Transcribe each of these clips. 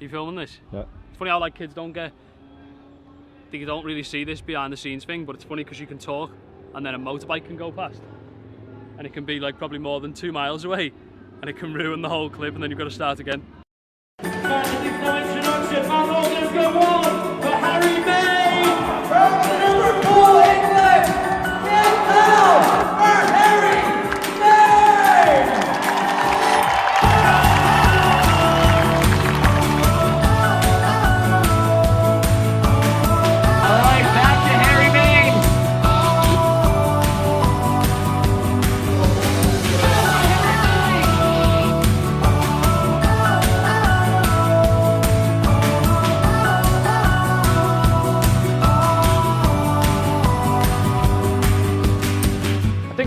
You filming this? Yeah. It's funny how like kids don't really see this behind the scenes thing, but it's funny because you can talk and then a motorbike can go past. And it can be like probably more than 2 miles away and it can ruin the whole clip and then you've got to start again. Introduction, my Lord, let's go on for Harrymainia from Liverpool, England. Get down for Harrymainia!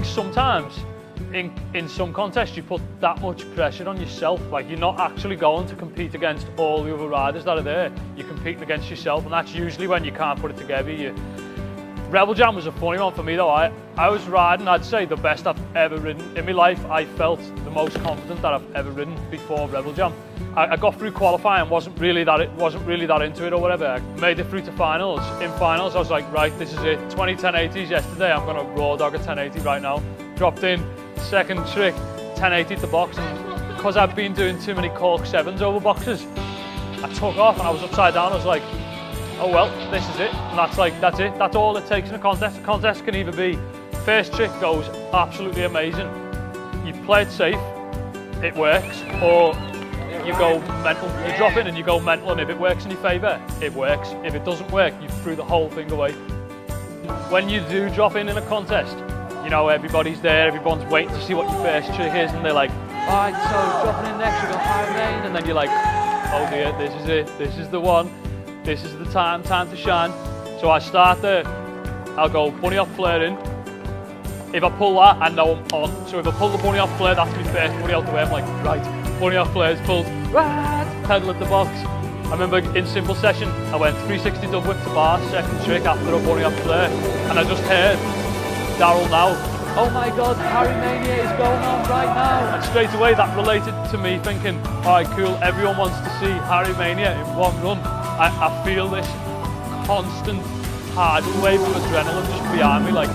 Sometimes in some contests you put that much pressure on yourself, like you're not actually going to compete against all the other riders that are there, you're competing against yourself, and that's usually when you can't put it together. Rebel Jam was a funny one for me though. I was riding, I'd say, the best I've ever ridden. In my life, I felt the most confident that I've ever ridden before Rebel Jam. I got through qualifying, wasn't really that into it or whatever. I made it through to finals. In finals, I was like, right, this is it. 20 1080s yesterday, I'm gonna raw dog a 1080 right now. Dropped in, second trick, 1080 to box, and because I've been doing too many cork 7s over boxes, I took off and I was upside down. I was like, oh well, this is it. And that's it. That's all it takes in a contest. A contest can either be, first trick goes absolutely amazing, you play it safe, it works, or you go mental. You drop in and you go mental, and if it works in your favour, it works. If it doesn't work, you threw the whole thing away. When you do drop in a contest, you know, everybody's there, everyone's waiting to see what your first trick is, and they're like, alright, so dropping in next, you go Harrymainia, and then you're like, oh dear, this is it, this is the one, this is the time to shine. So I start there, I'll go bunny off flare in. If I pull that, I know I'm on. So if I pull the bunny off flare, that's my first bunny out the way. I'm like, right, bunny off flare is pulled, right, pedal at the box. I remember in simple session, I went 360 dub whip to bar, second trick after a bunny off flare, and I just heard Daryl now, oh my God, Harrymainia is going on right now. And straight away that related to me thinking, alright cool, everyone wants to see Harrymainia in one run. I feel this constant tidal wave of adrenaline just behind me. Like,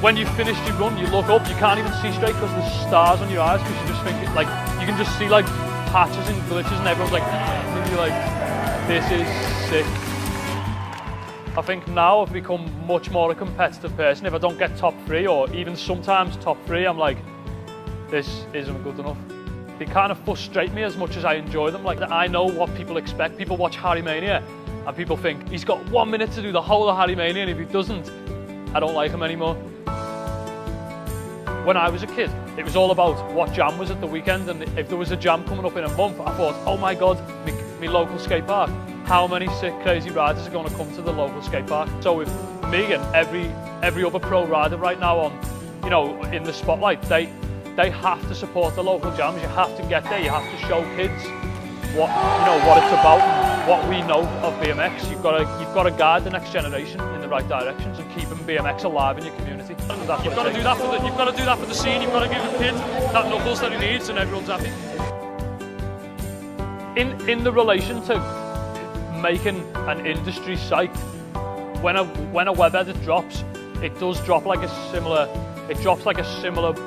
when you finish your run, you look up, you can't even see straight because there's stars on your eyes, because you just think, like, you can just see like patches and glitches and everyone's like, and you're like, this is sick. I think now I've become much more a competitive person. If I don't get top 3 or even sometimes top 3, I'm like, this isn't good enough. They kind of frustrate me as much as I enjoy them. Like, I know what people expect. People watch Harrymainia and people think, he's got 1 minute to do the whole of Harrymainia, and if he doesn't, I don't like him anymore. When I was a kid, it was all about what jam was at the weekend, and if there was a jam coming up in a month, I thought, oh my God, my local skate park. How many sick, crazy riders are going to come to the local skate park? So with me and every other pro rider right now on, you know, in the spotlight, they have to support the local jams. You have to get there. You have to show kids what it's about and what we know of BMX. You've got to guide the next generation in the right directions and keeping BMX alive in your community. You've got to do that for the scene. You've got to give the kid that knuckles that he needs, and everyone's happy. In the relation to making an industry site, when a web edit drops, it does drop like a similar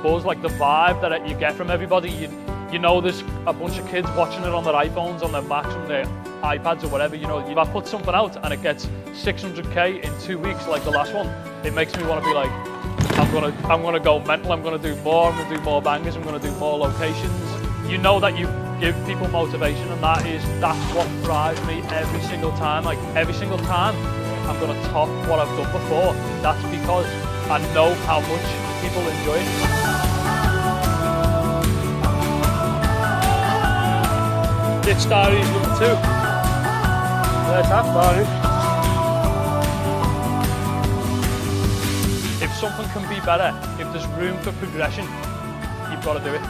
buzz, like the vibe that you get from everybody. You know, there's a bunch of kids watching it on their iPhones, on their Macs, on their iPads or whatever. You know, if I put something out and it gets 600k in 2 weeks, like the last one, it makes me want to be like, I'm gonna go mental. I'm gonna do more. I'm gonna do more bangers. I'm gonna do more locations. You know that you give people motivation, and that's what drives me every single time. Like, every single time I'm gonna top what I've done before. That's because I know how much people enjoy it. Ditch Diaries number 2. Where's that diary? If something can be better, if there's room for progression, you've got to do it.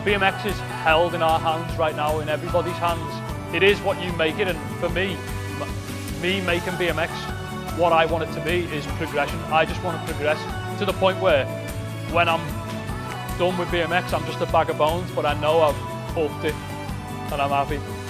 BMX is held in our hands right now, in everybody's hands. It is what you make it, and for me making BMX what I want it to be is progression. I just want to progress to the point where when I'm done with BMX, I'm just a bag of bones, but I know I've upped it and I'm happy.